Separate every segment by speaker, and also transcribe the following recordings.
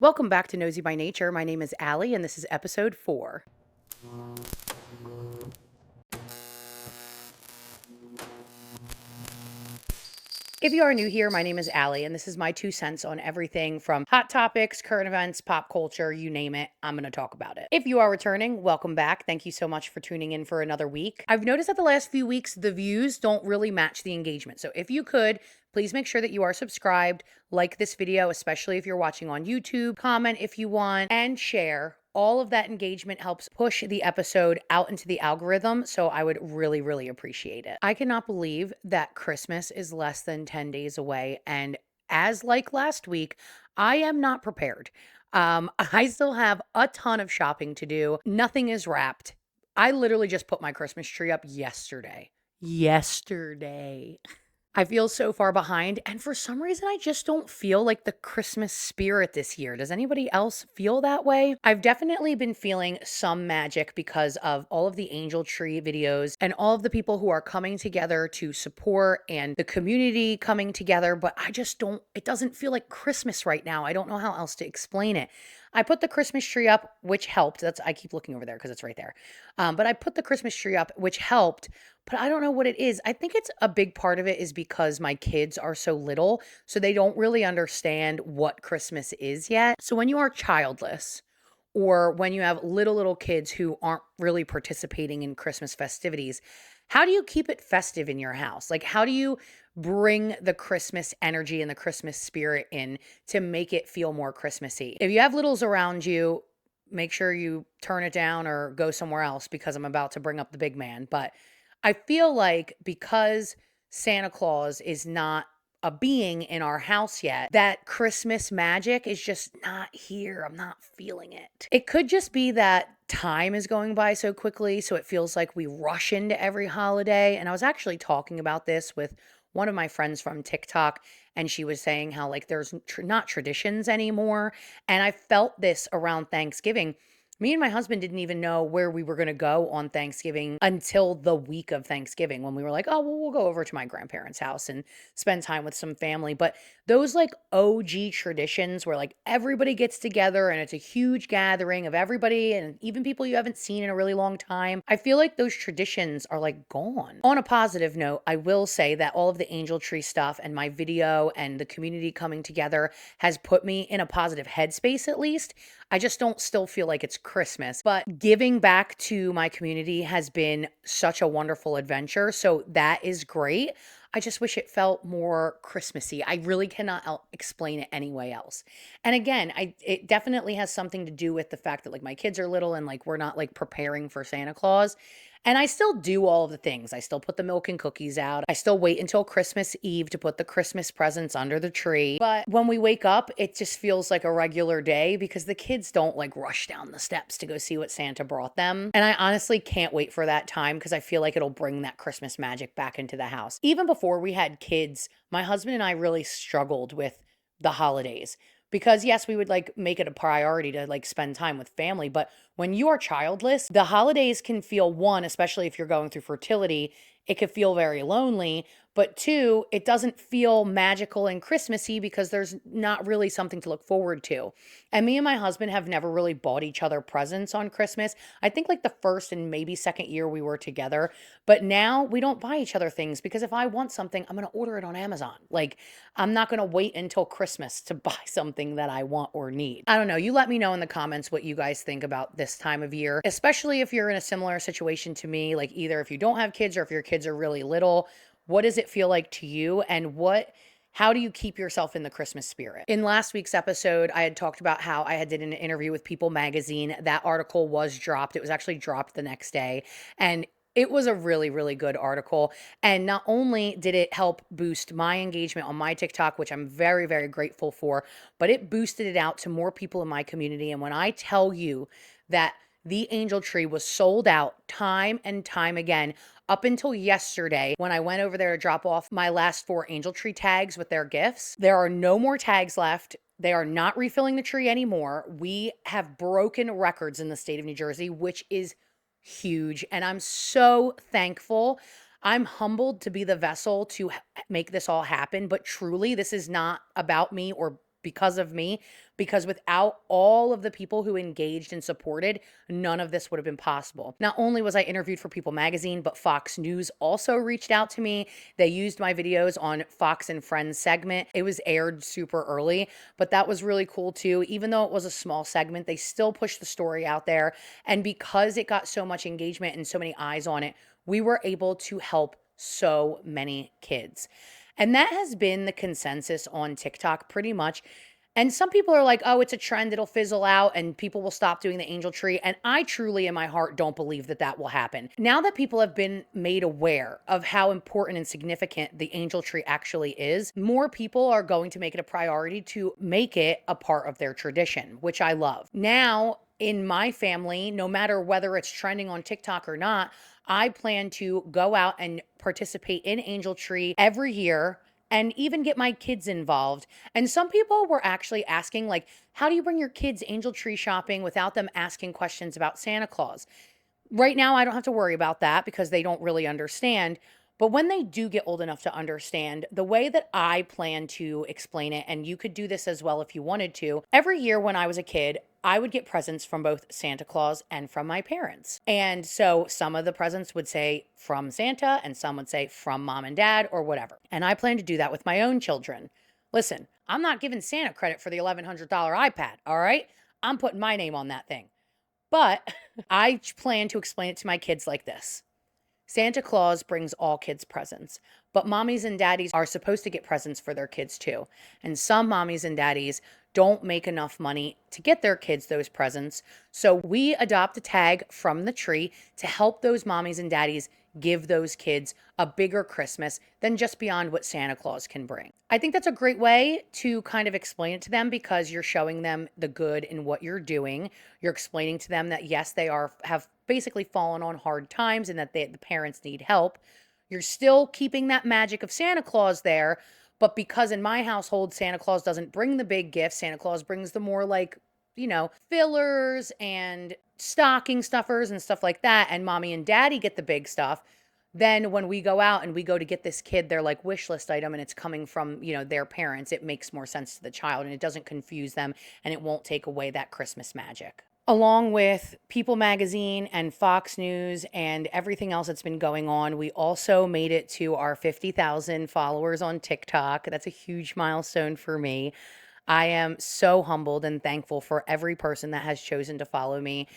Speaker 1: Welcome back to Nosey by Nature. My name is Allie, and this is episode 4. If you are new here, my name is Allie, and this is my 2 cents on everything from hot topics, current events, pop culture, you name it, I'm going to talk about it. If you are returning, welcome back. Thank you so much for tuning in for another week. I've noticed that the last few weeks, the views don't really match the engagement. So if you could, please make sure that you are subscribed, like this video, especially if you're watching on YouTube, comment if you want, and share. All of that engagement helps push the episode out into the algorithm, so I would really, really appreciate it. I cannot believe that Christmas is less than 10 days away, and as like last week, I am not prepared. I still have a ton of shopping to do. Nothing is wrapped. I literally just put my Christmas tree up yesterday. I feel so far behind, and for some reason, I just don't feel like the Christmas spirit this year. Does anybody else feel that way? I've definitely been feeling some magic because of all of the angel tree videos and all of the people who are coming together to support and the community coming together, but I just don't, it doesn't feel like Christmas right now. I don't know how else to explain it. I put the Christmas tree up, which helped. I keep looking over there because it's right there. But I put the Christmas tree up, which helped, but I don't know what it is. I think it's a big part of it is because my kids are so little, so they don't really understand what Christmas is yet. So when you are childless, or when you have little kids who aren't really participating in Christmas festivities, how do you keep it festive in your house? Like, how do you bring the Christmas energy and the Christmas spirit in to make it feel more Christmassy? If you have littles around you, make sure you turn it down or go somewhere else because I'm about to bring up the big man. But I feel like because Santa Claus is not a being in our house yet, that Christmas magic is just not here. I'm not feeling it. It could just be that time is going by so quickly, so it feels like we rush into every holiday. And I was actually talking about this with one of my friends from TikTok, and she was saying how like there's not traditions anymore. And I felt this around Thanksgiving. Me and my husband didn't even know where we were going to go on Thanksgiving until the week of Thanksgiving when we were like, oh, well, we'll go over to my grandparents' house and spend time with some family. But those like OG traditions where like everybody gets together and it's a huge gathering of everybody and even people you haven't seen in a really long time, I feel like those traditions are like gone. On a positive note, I will say that all of the angel tree stuff and my video and the community coming together has put me in a positive headspace at least. I just don't still feel like it's Christmas, but giving back to my community has been such a wonderful adventure. So that is great. I just wish it felt more Christmassy. I really cannot explain it any way else. And again, it definitely has something to do with the fact that like my kids are little and like we're not like preparing for Santa Claus. And I still do all of the things. I still put the milk and cookies out. I still wait until Christmas Eve to put the Christmas presents under the tree. But when we wake up, it just feels like a regular day because the kids don't like rush down the steps to go see what Santa brought them. And I honestly can't wait for that time because I feel like it'll bring that Christmas magic back into the house. Even before we had kids, my husband and I really struggled with the holidays. Because yes, we would like make it a priority to like spend time with family, but when you are childless, the holidays can feel one, especially if you're going through fertility, it could feel very lonely, but two, it doesn't feel magical and Christmassy because there's not really something to look forward to. And me and my husband have never really bought each other presents on Christmas. I think like the first and maybe second year we were together, but now we don't buy each other things because if I want something, I'm going to order it on Amazon. Like I'm not going to wait until Christmas to buy something that I want or need. I don't know. You let me know in the comments what you guys think about this time of year, especially if you're in a similar situation to me, like either if you don't have kids or if your kids are really little. What does it feel like to you? And how do you keep yourself in the Christmas spirit? In last week's episode, I had talked about how I had did an interview with People magazine. That article was dropped. It was actually dropped the next day. And it was a really, really good article. And not only did it help boost my engagement on my TikTok, which I'm very, very grateful for, but it boosted it out to more people in my community. And when I tell you that the angel tree was sold out time and time again up until yesterday when I went over there to drop off my last 4 angel tree tags with their gifts. There are no more tags left. They are not refilling the tree anymore. We have broken records in the state of New Jersey, which is huge. And I'm so thankful. I'm humbled to be the vessel to make this all happen. But truly, this is not about me or because of me, because without all of the people who engaged and supported, none of this would have been possible. Not only was I interviewed for People magazine, but Fox News also reached out to me. They used my videos on Fox and Friends segment. It was aired super early, but that was really cool too. Even though it was a small segment, they still pushed the story out there. And because it got so much engagement and so many eyes on it, we were able to help so many kids. And that has been the consensus on TikTok pretty much. And some people are like, oh, it's a trend, it'll fizzle out and people will stop doing the angel tree. And I truly, in my heart, don't believe that that will happen. Now that people have been made aware of how important and significant the angel tree actually is, more people are going to make it a priority to make it a part of their tradition, which I love. Now, in my family, no matter whether it's trending on TikTok or not, I plan to go out and participate in angel tree every year and even get my kids involved. And some people were actually asking, like, how do you bring your kids angel tree shopping without them asking questions about Santa Claus? Right now, I don't have to worry about that because they don't really understand. But when they do get old enough to understand, the way that I plan to explain it, and you could do this as well if you wanted to, every year when I was a kid, I would get presents from both Santa Claus and from my parents. And so some of the presents would say from Santa and some would say from mom and dad or whatever. And I plan to do that with my own children. Listen, I'm not giving Santa credit for the $1,100 iPad, all right? I'm putting my name on that thing. But I plan to explain it to my kids like this. Santa Claus brings all kids presents, but mommies and daddies are supposed to get presents for their kids too. And some mommies and daddies don't make enough money to get their kids those presents. So we adopt a tag from the tree to help those mommies and daddies give those kids a bigger Christmas than just beyond what Santa Claus can bring. I think that's a great way to kind of explain it to them because you're showing them the good in what you're doing. You're explaining to them that yes, they have basically fallen on hard times and that the parents need help. You're still keeping that magic of Santa Claus there, but because in my household, Santa Claus doesn't bring the big gifts, Santa Claus brings the more like, fillers and stocking stuffers and stuff like that, and mommy and daddy get the big stuff. Then when we go out and we go to get this kid their like wish list item and it's coming from, their parents, it makes more sense to the child and it doesn't confuse them and it won't take away that Christmas magic. Along with People magazine and Fox News and everything else that's been going on, we also made it to our 50,000 followers on TikTok. That's a huge milestone for me. I am so humbled and thankful for every person that has chosen to follow me.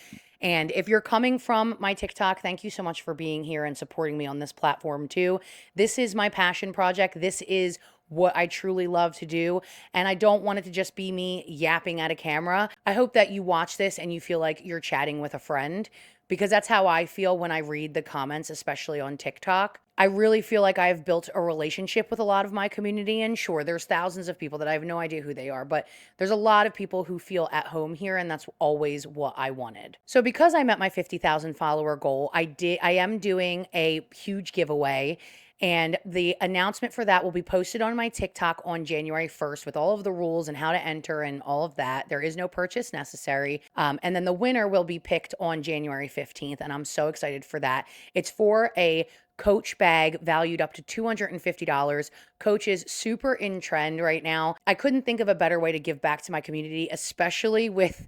Speaker 1: And if you're coming from my TikTok, thank you so much for being here and supporting me on this platform too. This is my passion project. This is what I truly love to do. And I don't want it to just be me yapping at a camera. I hope that you watch this and you feel like you're chatting with a friend because that's how I feel when I read the comments, especially on TikTok. I really feel like I've built a relationship with a lot of my community. And sure, there's thousands of people that I have no idea who they are, but there's a lot of people who feel at home here. And that's always what I wanted. So because I met my 50,000 follower goal, I am doing a huge giveaway. And the announcement for that will be posted on my TikTok on January 1st with all of the rules and how to enter and all of that. There is no purchase necessary. And then the winner will be picked on January 15th. And I'm so excited for that. It's for a Coach bag valued up to $250. Coach is super in trend right now. I couldn't think of a better way to give back to my community, especially with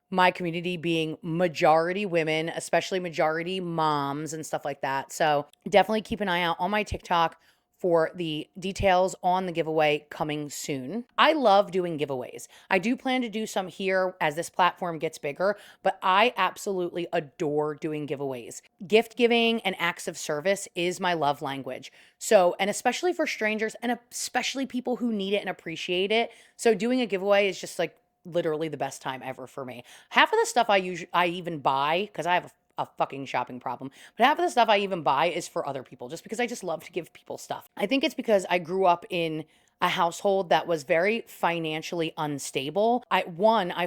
Speaker 1: my community being majority women, especially majority moms and stuff like that. So definitely keep an eye out on my TikTok for the details on the giveaway coming soon. I love doing giveaways. I do plan to do some here as this platform gets bigger, but I absolutely adore doing giveaways. Gift giving and acts of service is my love language. So, and especially for strangers and especially people who need it and appreciate it. So doing a giveaway is just like literally the best time ever for me. Half of the stuff I even buy, because I have a fucking shopping problem, but half of the stuff I even buy is for other people just because I just love to give people stuff. I think it's because I grew up in a household that was very financially unstable. I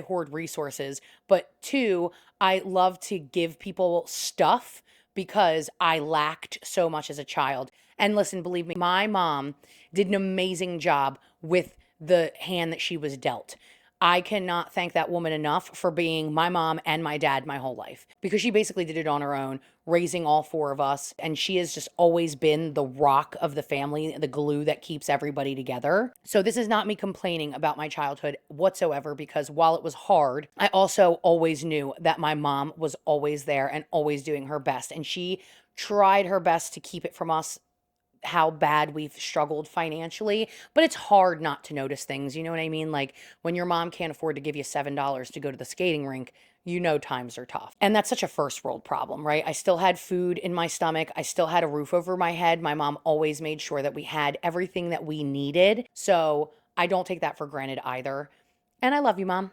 Speaker 1: hoard resources, but two, I love to give people stuff because I lacked so much as a child. And listen, believe me, my mom did an amazing job with the hand that she was dealt. I cannot thank that woman enough for being my mom and my dad my whole life, because she basically did it on her own, raising all four of us. And she has just always been the rock of the family, the glue that keeps everybody together. So this is not me complaining about my childhood whatsoever, because while it was hard, I also always knew that my mom was always there and always doing her best. And she tried her best to keep it from us how bad we've struggled financially, but it's hard not to notice things. You know what I mean? Like when your mom can't afford to give you $7 to go to the skating rink, you know times are tough. And that's such a first world problem, right? I still had food in my stomach. I still had a roof over my head. My mom always made sure that we had everything that we needed. So I don't take that for granted either. And I love you, Mom,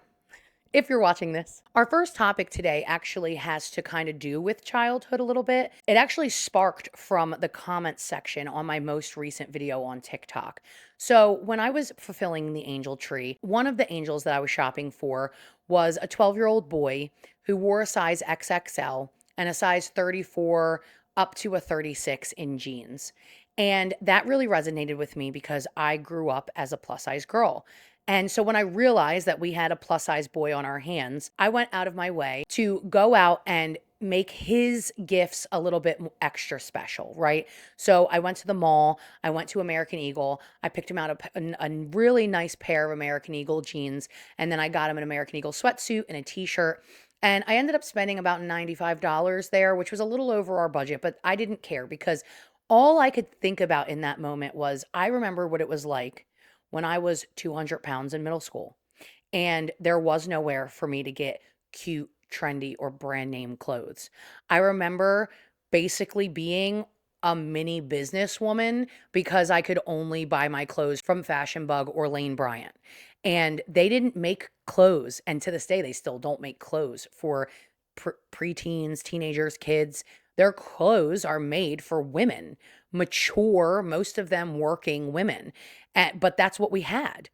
Speaker 1: if you're watching this. Our first topic today actually has to kind of do with childhood a little bit. It actually sparked from the comments section on my most recent video on TikTok. So when I was fulfilling the angel tree, one of the angels that I was shopping for was a 12-year-old boy who wore a size XXL and a size 34 up to a 36 in jeans. And that really resonated with me because I grew up as a plus size girl. And so when I realized that we had a plus size boy on our hands, I went out of my way to go out and make his gifts a little bit extra special, right? So I went to the mall, I went to American Eagle, I picked him out a really nice pair of American Eagle jeans, and then I got him an American Eagle sweatsuit and a t-shirt. And I ended up spending about $95 there, which was a little over our budget, but I didn't care because all I could think about in that moment was I remember what it was like when I was 200 pounds in middle school, and there was nowhere for me to get cute, trendy, or brand name clothes. I remember basically being a mini businesswoman because I could only buy my clothes from Fashion Bug or Lane Bryant. And they didn't make clothes. And to this day, they still don't make clothes for preteens, teenagers, kids. Their clothes are made for women, mature, most of them working women. But that's what we had.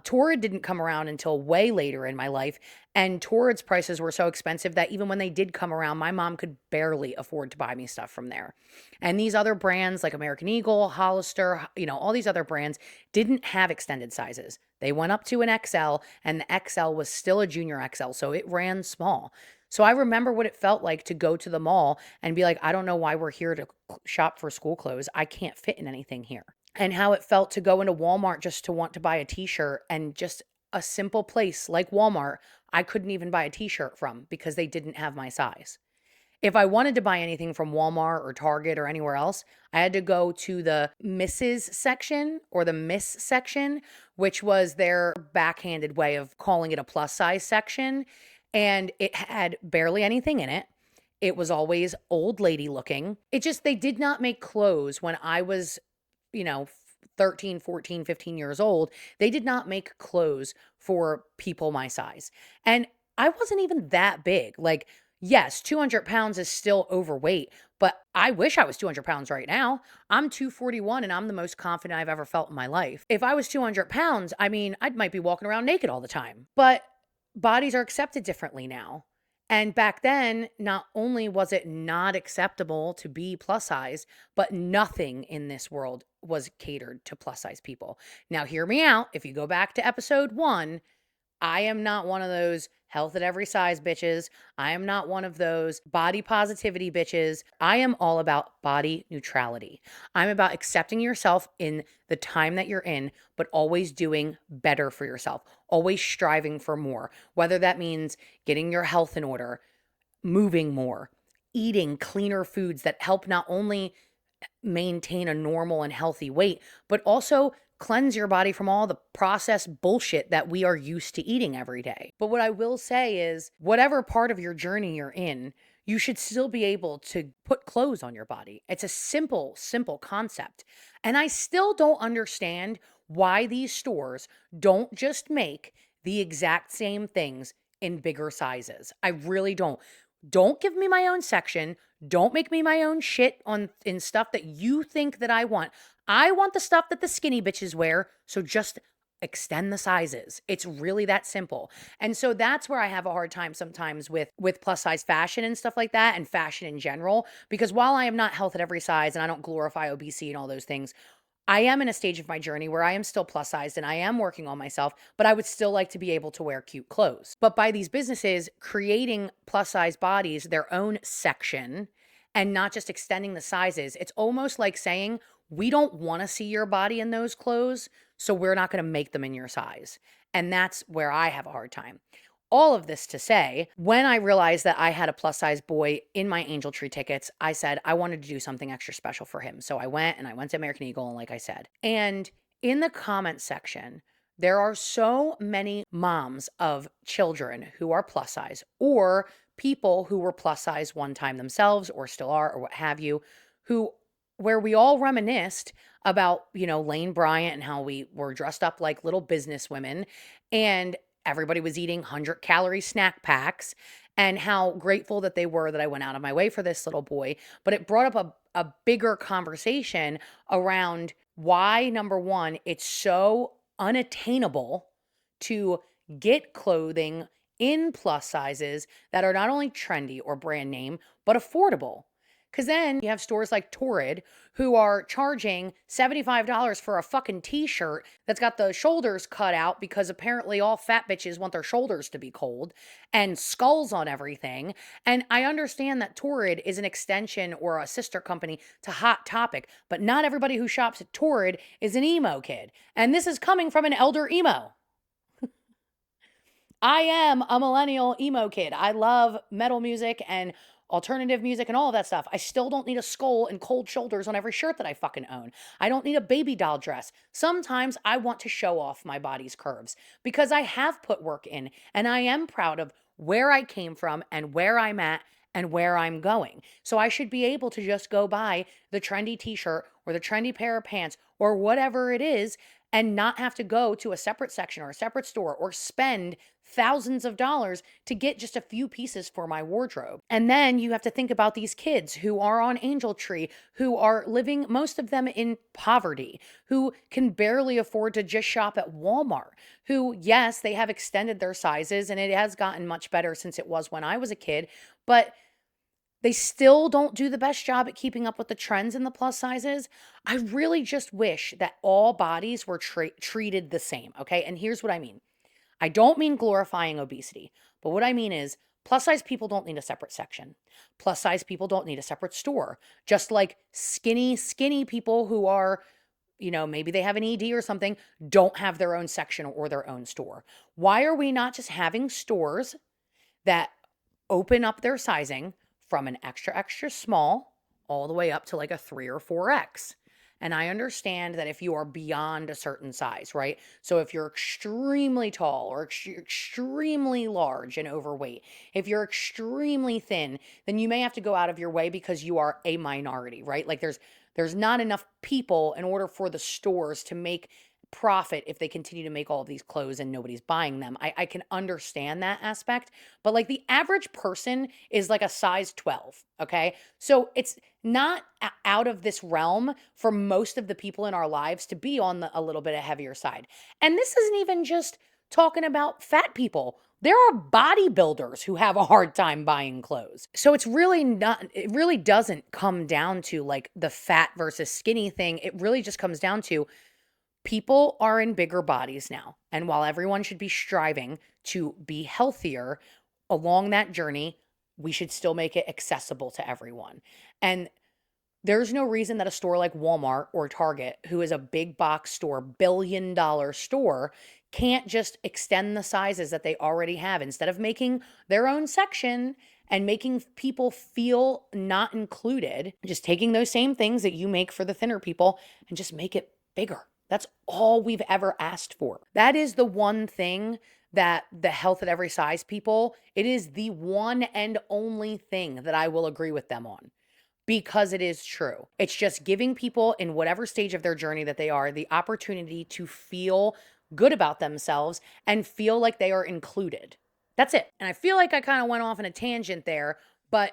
Speaker 1: Torrid didn't come around until way later in my life, and Torrid's prices were so expensive that even when they did come around, my mom could barely afford to buy me stuff from there. And these other brands like American Eagle, Hollister, all these other brands didn't have extended sizes. They went up to an XL, and the XL was still a junior XL, so it ran small. So I remember what it felt like to go to the mall and be like, I don't know why we're here to shop for school clothes. I can't fit in anything here. And how it felt to go into Walmart just to want to buy a t-shirt, and just a simple place like Walmart, I couldn't even buy a t-shirt from because they didn't have my size. If I wanted to buy anything from Walmart or Target or anywhere else, I had to go to the Mrs. section or the Miss section, which was their backhanded way of calling it a plus size section. And it had barely anything in it. It was always old lady looking. They did not make clothes when I was, you know, 13, 14, 15 years old. They did not make clothes for people my size. And I wasn't even that big. Like, yes, 200 pounds is still overweight, but I wish I was 200 pounds right now. I'm 241 and I'm the most confident I've ever felt in my life. If I was 200 pounds, I mean, I might be walking around naked all the time. But bodies are accepted differently now. And back then, not only was it not acceptable to be plus size, but nothing in this world was catered to plus size people. Now, hear me out. If you go back to episode 1, I am not one of those health at every size bitches. I am not one of those body positivity bitches. I am all about body neutrality. I'm about accepting yourself in the time that you're in, but always doing better for yourself, always striving for more, whether that means getting your health in order, moving more, eating cleaner foods that help not only maintain a normal and healthy weight, but also cleanse your body from all the processed bullshit that we are used to eating every day. But what I will say is, whatever part of your journey you're in, you should still be able to put clothes on your body. It's a simple, simple concept. And I still don't understand why these stores don't just make the exact same things in bigger sizes. I really don't. Don't give me my own section. Don't make me my own shit in stuff that you think that I want. I want the stuff that the skinny bitches wear, so just extend the sizes. It's really that simple. And so that's where I have a hard time sometimes with plus size fashion and stuff like that, and fashion in general, because while I am not health at every size and I don't glorify obesity and all those things, I am in a stage of my journey where I am still plus sized and I am working on myself, but I would still like to be able to wear cute clothes. But by these businesses creating plus size bodies, their own section, and not just extending the sizes, it's almost like saying, we don't want to see your body in those clothes, so we're not going to make them in your size. And that's where I have a hard time. All of this to say, when I realized that I had a plus size boy in my Angel Tree tickets, I said I wanted to do something extra special for him. So I went to American Eagle, and like I said, and in the comment section, there are so many moms of children who are plus size or people who were plus size one time themselves or still are or what have you, who where we all reminisced about, Lane Bryant and how we were dressed up like little business women and everybody was eating 100-calorie snack packs and how grateful that they were that I went out of my way for this little boy. But it brought up a bigger conversation around why, number one, it's so unattainable to get clothing in plus sizes that are not only trendy or brand name, but affordable. Because then you have stores like Torrid who are charging $75 for a fucking t-shirt that's got the shoulders cut out because apparently all fat bitches want their shoulders to be cold and skulls on everything. And I understand that Torrid is an extension or a sister company to Hot Topic, but not everybody who shops at Torrid is an emo kid. And this is coming from an elder emo. I am a millennial emo kid. I love metal music and alternative music and all of that stuff. I still don't need a skull and cold shoulders on every shirt that I fucking own. I don't need a baby doll dress. Sometimes I want to show off my body's curves because I have put work in and I am proud of where I came from and where I'm at and where I'm going. So I should be able to just go buy the trendy t-shirt or the trendy pair of pants or whatever it is and not have to go to a separate section or a separate store or spend thousands of dollars to get just a few pieces for my wardrobe. And then you have to think about these kids who are on Angel Tree, who are living, most of them in poverty, who can barely afford to just shop at Walmart, who, yes, they have extended their sizes and it has gotten much better since it was when I was a kid, but they still don't do the best job at keeping up with the trends in the plus sizes. I really just wish that all bodies were treated the same, okay? And here's what I mean. I don't mean glorifying obesity, but what I mean is plus size people don't need a separate section. Plus size people don't need a separate store. Just like skinny people who are, maybe they have an ED or something, don't have their own section or their own store. Why are we not just having stores that open up their sizing from an extra small all the way up to like a 3 or 4X? And I understand that if you are beyond a certain size, right? So if you're extremely tall or extremely large and overweight, if you're extremely thin, then you may have to go out of your way because you are a minority, right? Like there's not enough people in order for the stores to make profit if they continue to make all of these clothes and nobody's buying them. I can understand that aspect, but like the average person is like a size 12, okay? So it's not out of this realm for most of the people in our lives to be on a little bit of heavier side. And this isn't even just talking about fat people. There are bodybuilders who have a hard time buying clothes. So it really doesn't come down to like the fat versus skinny thing. It really just comes down to people are in bigger bodies now. And while everyone should be striving to be healthier along that journey, we should still make it accessible to everyone. And there's no reason that a store like Walmart or Target, who is a big box store, billion-dollar store, can't just extend the sizes that they already have instead of making their own section and making people feel not included, just taking those same things that you make for the thinner people and just make it bigger. That's all we've ever asked for. That is the one thing that the health at every size people, it is the one and only thing that I will agree with them on because it is true. It's just giving people in whatever stage of their journey that they are the opportunity to feel good about themselves and feel like they are included. That's it. And I feel like I kind of went off on a tangent there, but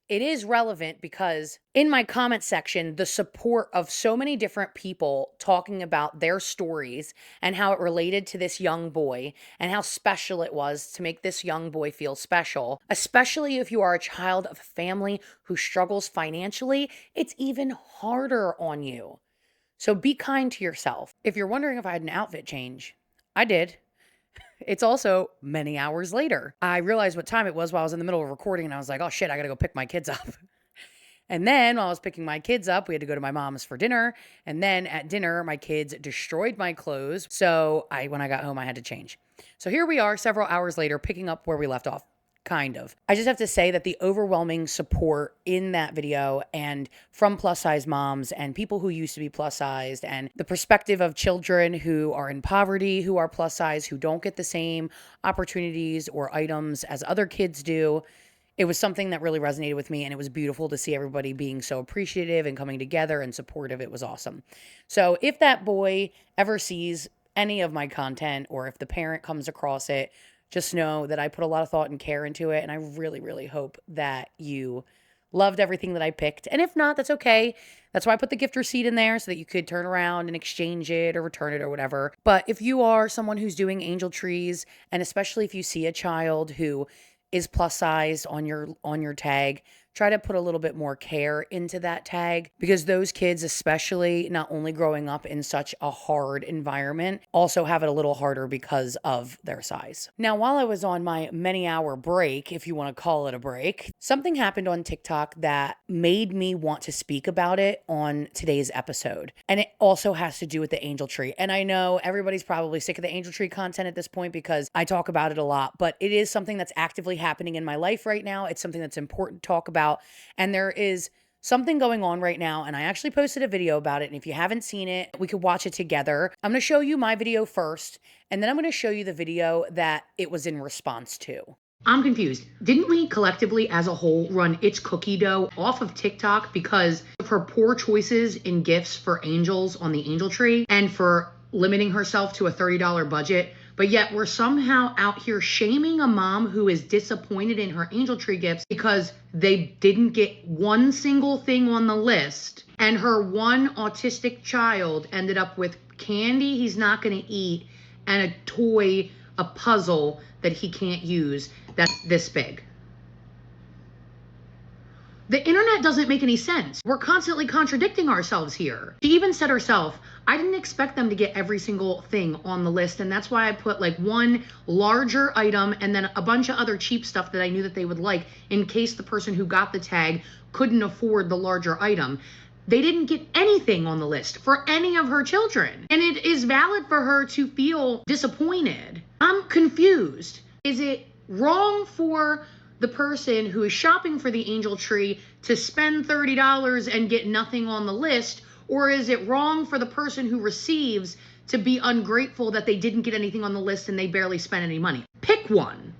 Speaker 1: it is relevant because in my comment section, the support of so many different people talking about their stories and how it related to this young boy and how special it was to make this young boy feel special, especially if you are a child of a family who struggles financially, it's even harder on you. So be kind to yourself. If you're wondering if I had an outfit change, I did. It's also many hours later. I realized what time it was while I was in the middle of recording, and I was like, oh shit, I gotta go pick my kids up. And then while I was picking my kids up, we had to go to my mom's for dinner. And then at dinner, my kids destroyed my clothes. So when I got home, I had to change. So here we are several hours later, picking up where we left off. Kind of. I just have to say that the overwhelming support in that video and from plus size moms and people who used to be plus sized and the perspective of children who are in poverty, who are plus size, who don't get the same opportunities or items as other kids do. It was something that really resonated with me, and it was beautiful to see everybody being so appreciative and coming together and supportive. It was awesome. So if that boy ever sees any of my content, or if the parent comes across it, just know that I put a lot of thought and care into it, and I really, really hope that you loved everything that I picked. And if not, that's okay. That's why I put the gift receipt in there so that you could turn around and exchange it or return it or whatever. But if you are someone who's doing angel trees, and especially if you see a child who is plus size on your tag, try to put a little bit more care into that tag, because those kids, especially not only growing up in such a hard environment, also have it a little harder because of their size. Now, while I was on my many hour break, if you want to call it a break, something happened on TikTok that made me want to speak about it on today's episode. And it also has to do with the angel tree. And I know everybody's probably sick of the angel tree content at this point because I talk about it a lot, but it is something that's actively happening in my life right now. It's something that's important to talk about. And there is something going on right now, and I actually posted a video about it, and if you haven't seen it, we could watch it together. I'm going to show you my video first, and then I'm going to show you the video that it was in response to. I'm confused. Didn't we collectively as a whole run It's Cookie Dough off of TikTok because of her poor choices in gifts for angels on the angel tree and for limiting herself to a $30 budget? But yet we're somehow out here shaming a mom who is disappointed in her angel tree gifts because they didn't get one single thing on the list. And her one autistic child ended up with candy he's not going to eat and a toy, a puzzle that he can't use that's this big. The internet doesn't make any sense. We're constantly contradicting ourselves here. She even said herself, I didn't expect them to get every single thing on the list, and that's why I put like one larger item and then a bunch of other cheap stuff that I knew that they would like in case the person who got the tag couldn't afford the larger item. They didn't get anything on the list for any of her children. And it is valid for her to feel disappointed. I'm confused. Is it wrong for the person who is shopping for the angel tree to spend $30 and get nothing on the list? Or is it wrong for the person who receives to be ungrateful that they didn't get anything on the list and they barely spent any money? Pick one.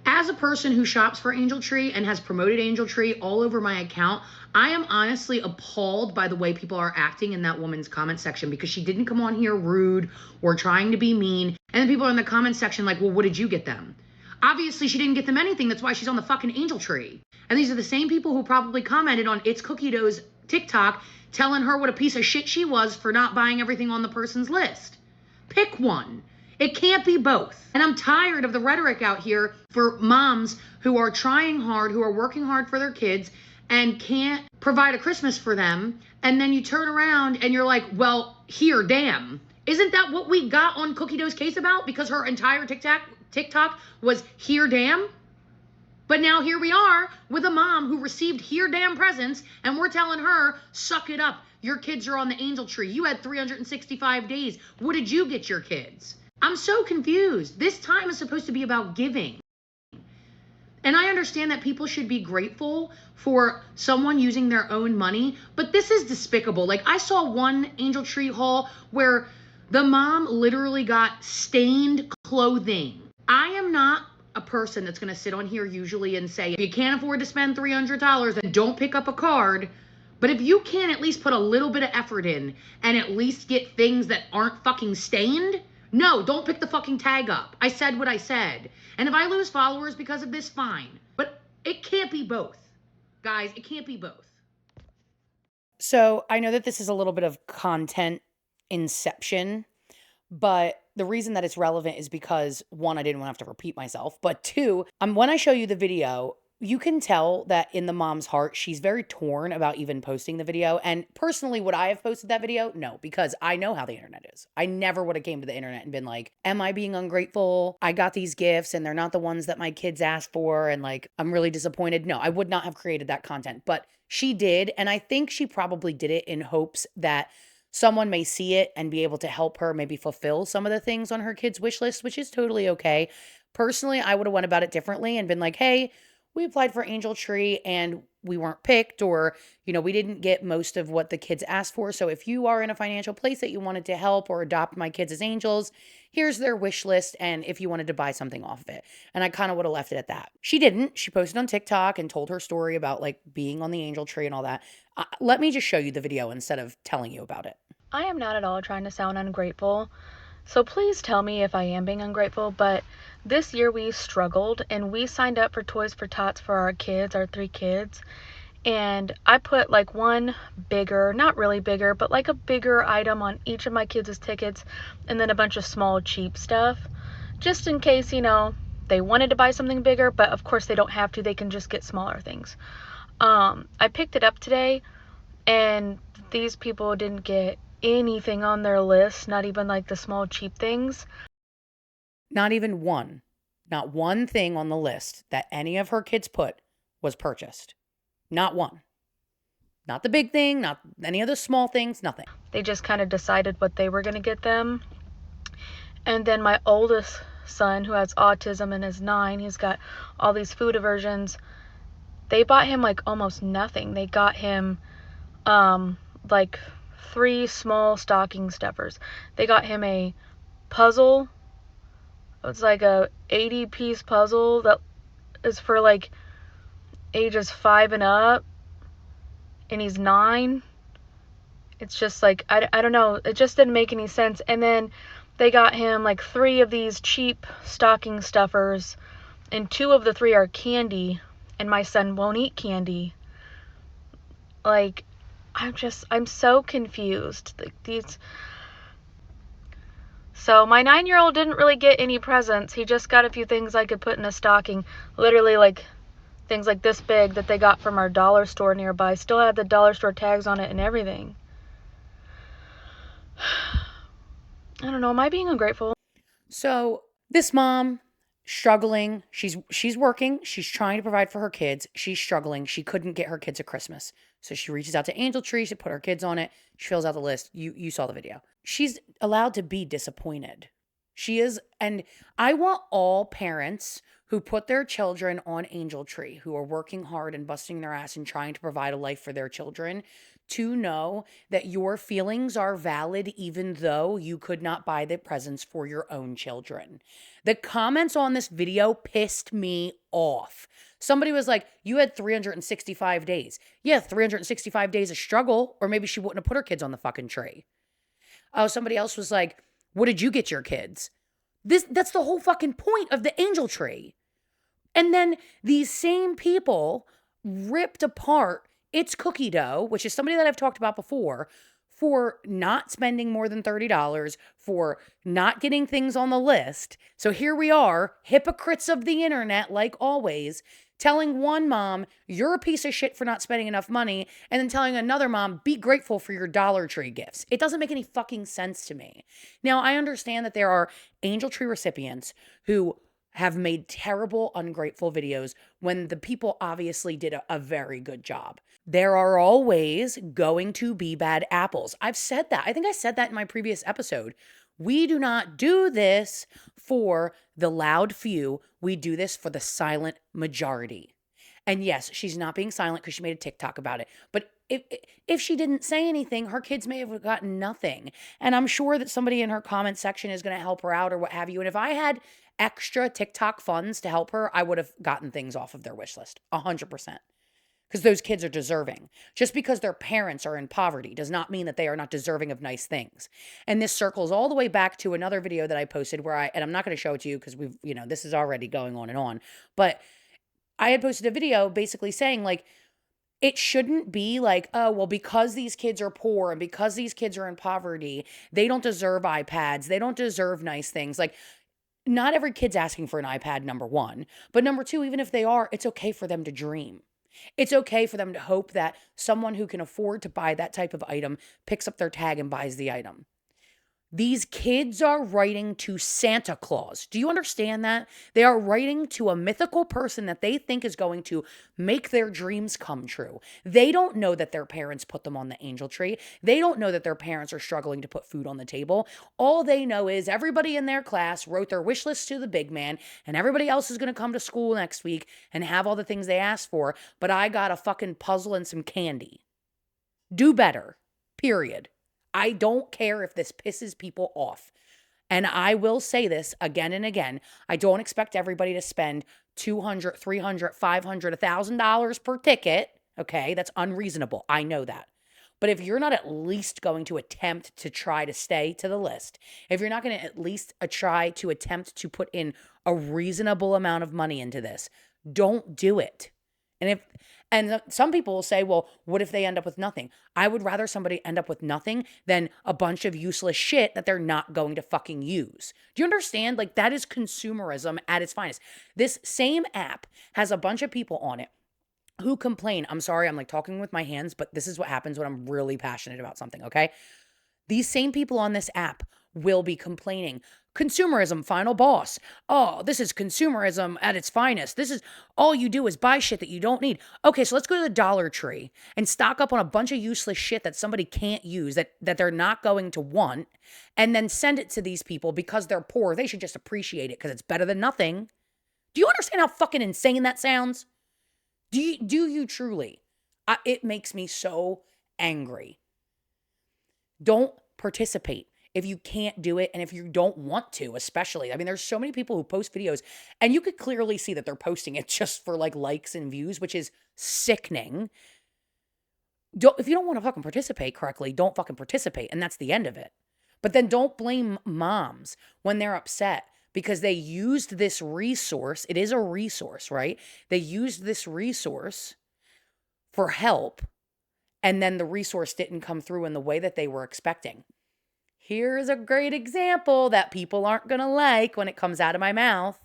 Speaker 1: As a person who shops for Angel Tree and has promoted Angel Tree all over my account, I am honestly appalled by the way people are acting in that woman's comment section, because she didn't come on here rude or trying to be mean. And then people are in the comment section like, well, what did you get them? Obviously, she didn't get them anything. That's why she's on the fucking Angel Tree. And these are the same people who probably commented on It's Cookie Dough's TikTok telling her what a piece of shit she was for not buying everything on the person's list. Pick one. It can't be both. And I'm tired of the rhetoric out here for moms who are trying hard, who are working hard for their kids and can't provide a Christmas for them. And then you turn around and you're like, well, here, damn. Isn't that what we got on Cookie Dough's case about? Because her entire TikTok was here, damn. But now here we are with a mom who received here, damn presents, and we're telling her, suck it up. Your kids are on the angel tree. You had 365 days. What did you get your kids? I'm so confused. This time is supposed to be about giving. And I understand that people should be grateful for someone using their own money, but this is despicable. Like, I saw one angel tree haul where the mom literally got stained clothing. I am not a person that's going to sit on here usually and say, if you can't afford to spend $300, then don't pick up a card. But if you can at least put a little bit of effort in and at least get things that aren't fucking stained, no, don't pick the fucking tag up. I said what I said. And if I lose followers because of this, fine. But it can't be both. Guys, it can't be both. So I know that this is a little bit of content inception, but the reason that it's relevant is because, one, I didn't want to have to repeat myself, but two, when I show you the video, you can tell that in the mom's heart, she's very torn about even posting the video. And personally, would I have posted that video? No, because I know how the internet is. I never would have came to the internet and been like, am I being ungrateful? I got these gifts and they're not the ones that my kids asked for. And like, I'm really disappointed. No, I would not have created that content, but she did. And I think she probably did it in hopes that someone may see it and be able to help her maybe fulfill some of the things on her kids' wish list, which is totally okay. Personally, I would have went about it differently and been like, hey, we applied for Angel Tree and we weren't picked, or, we didn't get most of what the kids asked for. So if you are in a financial place that you wanted to help or adopt my kids as angels, here's their wish list. And if you wanted to buy something off of it. And I kind of would have left it at that. She didn't. She posted on TikTok and told her story about like being on the Angel Tree and all that. Let me just show you the video instead of telling you about it.
Speaker 2: I am not at all trying to sound ungrateful, so please tell me if I am being ungrateful, but this year we struggled and we signed up for Toys for Tots for our kids, our 3 kids, and I put like one bigger, not really bigger, but like a bigger item on each of my kids' tickets, and then a bunch of small cheap stuff, just in case, they wanted to buy something bigger, but of course they don't have to, they can just get smaller things. I picked it up today, and these people didn't get anything on their list, not even like the small cheap things.
Speaker 1: Not even one. Not one thing on the list that any of her kids put was purchased. Not one. Not the big thing, not any of the small things, nothing.
Speaker 2: They just kind of decided what they were going to get them. And then my oldest son, who has autism and is 9, he's got all these food aversions. They bought him like almost nothing. They got him like 3 small stocking stuffers. They got him a puzzle. It's like a 80-piece puzzle that is for like ages 5 and up, and he's 9. It's just like, I don't know, it just didn't make any sense. And then they got him like 3 of these cheap stocking stuffers, and 2 of the 3 are candy, and my son won't eat candy. Like, I'm so confused. Like, so my 9-year-old didn't really get any presents. He just got a few things I could put in a stocking. Literally like things like this big that they got from our dollar store nearby. Still had the dollar store tags on it and everything. I don't know. Am I being ungrateful?
Speaker 1: So this mom struggling, she's working, she's trying to provide for her kids, she's struggling, she couldn't get her kids a Christmas. So she reaches out to Angel Tree, she put her kids on it, she fills out the list. You saw the video. She's allowed to be disappointed. She is, and I want all parents who put their children on Angel Tree, who are working hard and busting their ass and trying to provide a life for their children, to know that your feelings are valid even though you could not buy the presents for your own children. The comments on this video pissed me off. Somebody was like, you had 365 days. Yeah, 365 days of struggle, or maybe she wouldn't have put her kids on the fucking tree. Oh, somebody else was like, what did you get your kids? That's the whole fucking point of the Angel Tree. And then these same people ripped apart It's Cookie Dough, which is somebody that I've talked about before, for not spending more than $30, for not getting things on the list. So here we are, hypocrites of the internet, like always, telling one mom, you're a piece of shit for not spending enough money, and then telling another mom, be grateful for your Dollar Tree gifts. It doesn't make any fucking sense to me. Now, I understand that there are Angel Tree recipients who have made terrible, ungrateful videos when the people obviously did a very good job. There are always going to be bad apples. I've said that. I think I said that in my previous episode. We do not do this for the loud few. We do this for the silent majority. And yes, she's not being silent because she made a TikTok about it. But if she didn't say anything, her kids may have gotten nothing. And I'm sure that somebody in her comment section is going to help her out or what have you. And if I had extra TikTok funds to help her, I would have gotten things off of their wish list, 100%. Because those kids are deserving. Just because their parents are in poverty does not mean that they are not deserving of nice things. And this circles all the way back to another video that I posted where and I'm not going to show it to you because this is already going on and on. But I had posted a video basically saying like, it shouldn't be like, oh, well, because these kids are poor and because these kids are in poverty, they don't deserve iPads. They don't deserve nice things. Like, Not every kid's asking for an iPad, number one. But number two, even if they are, it's okay for them to dream. It's okay for them to hope that someone who can afford to buy that type of item picks up their tag and buys the item. These kids are writing to Santa Claus. Do you understand that? They are writing to a mythical person that they think is going to make their dreams come true. They don't know that their parents put them on the angel tree. They don't know that their parents are struggling to put food on the table. All they know is everybody in their class wrote their wish list to the big man, and everybody else is going to come to school next week and have all the things they asked for, but I got a fucking puzzle and some candy. Do better. Period. I don't care if this pisses people off. And I will say this again and again. I don't expect everybody to spend $200, $300, $500, $1,000 per ticket. Okay, that's unreasonable. I know that. But if you're not at least going to attempt to try to stay to the list, if you're not going to at least try to attempt to put in a reasonable amount of money into this, don't do it. And some people will say, well, what if they end up with nothing? I would rather somebody end up with nothing than a bunch of useless shit that they're not going to fucking use. Do you understand? Like, that is consumerism at its finest. This same app has a bunch of people on it who complain. I'm sorry, I'm like talking with my hands, but this is what happens when I'm really passionate about something, okay? These same people on this app will be complaining. Consumerism, final boss. Oh, this is consumerism at its finest. This is all you do is buy shit that you don't need. Okay, so let's go to the Dollar Tree and stock up on a bunch of useless shit that somebody can't use, that they're not going to want, and then send it to these people because they're poor. They should just appreciate it because it's better than nothing. Do you understand how fucking insane that sounds? Do you truly? It makes me so angry. Don't participate if you can't do it and if you don't want to, especially. I mean, there's so many people who post videos and you could clearly see that they're posting it just for like likes and views, which is sickening. If you don't want to fucking participate correctly, don't fucking participate, and that's the end of it. But then don't blame moms when they're upset because they used this resource. It is a resource, right? They used this resource for help, and then the resource didn't come through in the way that they were expecting. Here's a great example that people aren't going to like when it comes out of my mouth.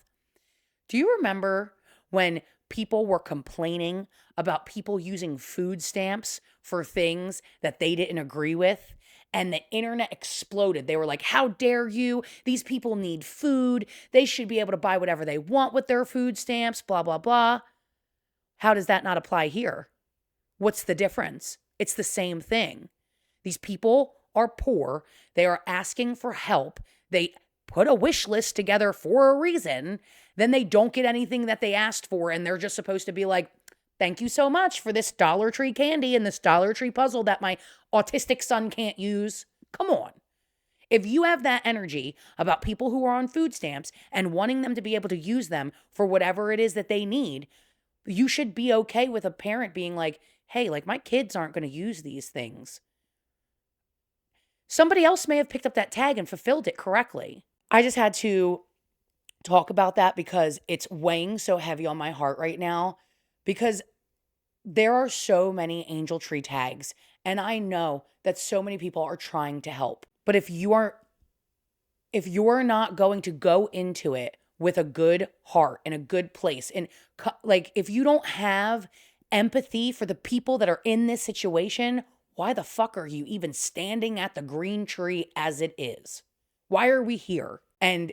Speaker 1: Do you remember when people were complaining about people using food stamps for things that they didn't agree with? And the internet exploded. They were like, how dare you? These people need food. They should be able to buy whatever they want with their food stamps, blah, blah, blah. How does that not apply here? What's the difference? It's the same thing. These people are poor. They are asking for help. They put a wish list together for a reason. Then they don't get anything that they asked for. And they're just supposed to be like, thank you so much for this Dollar Tree candy and this Dollar Tree puzzle that my autistic son can't use. Come on. If you have that energy about people who are on food stamps and wanting them to be able to use them for whatever it is that they need, you should be okay with a parent being like, hey, like my kids aren't going to use these things. Somebody else may have picked up that tag and fulfilled it correctly. I just had to talk about that because it's weighing so heavy on my heart right now, because there are so many angel tree tags, and I know that so many people are trying to help. But if you're not going to go into it with a good heart and a good place, and like if you don't have empathy for the people that are in this situation, why the fuck are you even standing at the green tree as it is? Why are we here? And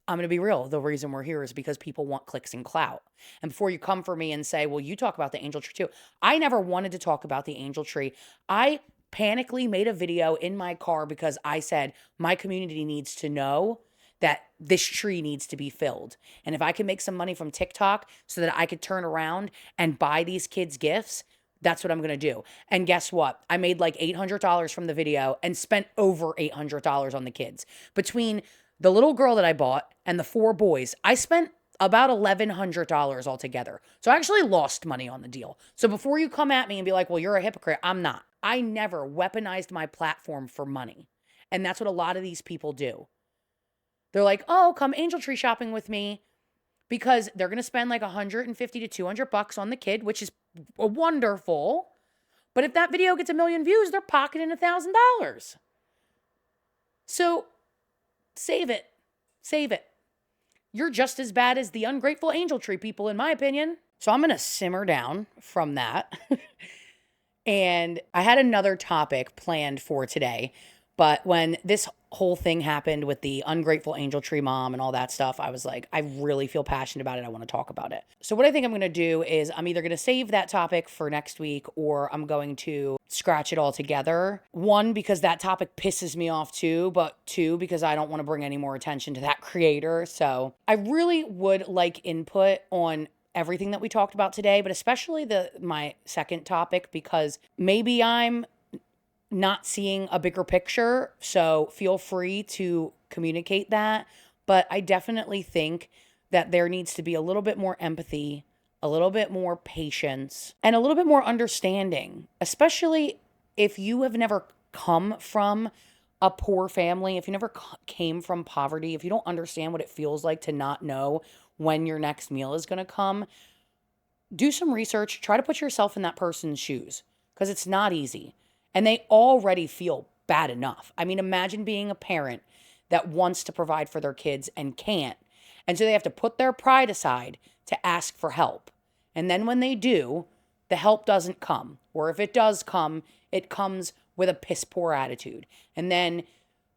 Speaker 1: I'm going to be real. The reason we're here is because people want clicks and clout. And before you come for me and say, well, you talk about the angel tree too. I never wanted to talk about the angel tree. I panically made a video in my car because I said my community needs to know that this tree needs to be filled. And if I can make some money from TikTok so that I could turn around and buy these kids gifts, that's what I'm going to do. And guess what? I made like $800 from the video and spent over $800 on the kids. Between the little girl that I bought and the 4 boys, I spent about $1,100 altogether. So I actually lost money on the deal. So before you come at me and be like, well, you're a hypocrite, I'm not. I never weaponized my platform for money. And that's what a lot of these people do. They're like, oh, come angel tree shopping with me, because they're going to spend like $150 to $200 on the kid, which is wonderful. But if that video gets 1 million views, they're pocketing $1,000. So save it. Save it. you're just as bad as the ungrateful angel tree people, in my opinion. So I'm going to simmer down from that. And I had another topic planned for today, but when this whole thing happened with the ungrateful angel tree mom and all that stuff, I was like, I really feel passionate about it. I want to talk about it. So what I think I'm going to do is I'm either going to save that topic for next week, or I'm going to scratch it all together. One, because that topic pisses me off too, but two, because I don't want to bring any more attention to that creator. So I really would like input on everything that we talked about today, but especially my second topic, because maybe I'm not seeing a bigger picture. So feel free to communicate that. But I definitely think that there needs to be a little bit more empathy, a little bit more patience, and a little bit more understanding, especially if you have never come from a poor family, if you never came from poverty, if you don't understand what it feels like to not know when your next meal is going to come. Do some research, try to put yourself in that person's shoes, because it's not easy. And they already feel bad enough. I mean, imagine being a parent that wants to provide for their kids and can't. And so they have to put their pride aside to ask for help. And then when they do, the help doesn't come. Or if it does come, it comes with a piss poor attitude. And then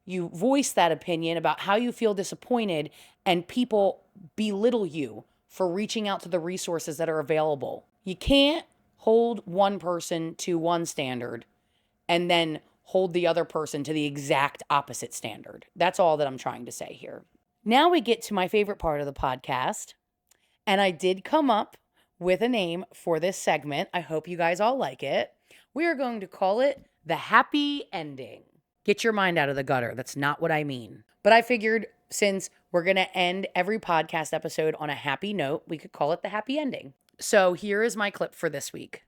Speaker 1: you voice that opinion about how you feel disappointed, and people belittle you for reaching out to the resources that are available. You can't hold one person to one standard and then hold the other person to the exact opposite standard. That's all that I'm trying to say here. Now we get to my favorite part of the podcast, and I did come up with a name for this segment. I hope you guys all like it. We are going to call it the happy ending. Get your mind out of the gutter. That's not what I mean. But I figured since we're going to end every podcast episode on a happy note, we could call it the happy ending. So here is my clip for this week.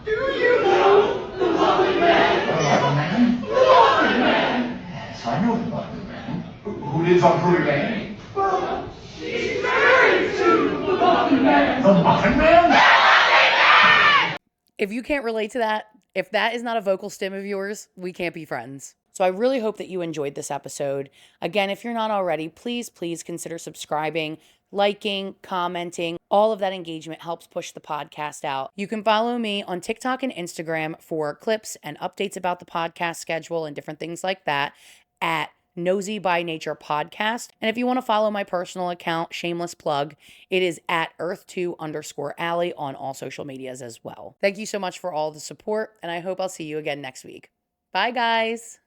Speaker 3: Do you know the Muffin Man? The Muffin Man? The Muffin Man! Yes, I know the Muffin Man. Who lives on Prairie Lane? Well, she's married to the Muffin Man. The Muffin Man? The Muffin Man!
Speaker 1: If you can't relate to that, if that is not a vocal stim of yours, we can't be friends. So I really hope that you enjoyed this episode. Again, if you're not already, please consider subscribing, liking, commenting. All of that engagement helps push the podcast out. You can follow me on TikTok and Instagram for clips and updates about the podcast schedule and different things like that at Nosey by Nature Podcast. And if you want to follow my personal account, shameless plug, it is at earth2_alley on all social medias as well. Thank you so much for all the support, and I hope I'll see you again next week. Bye, guys.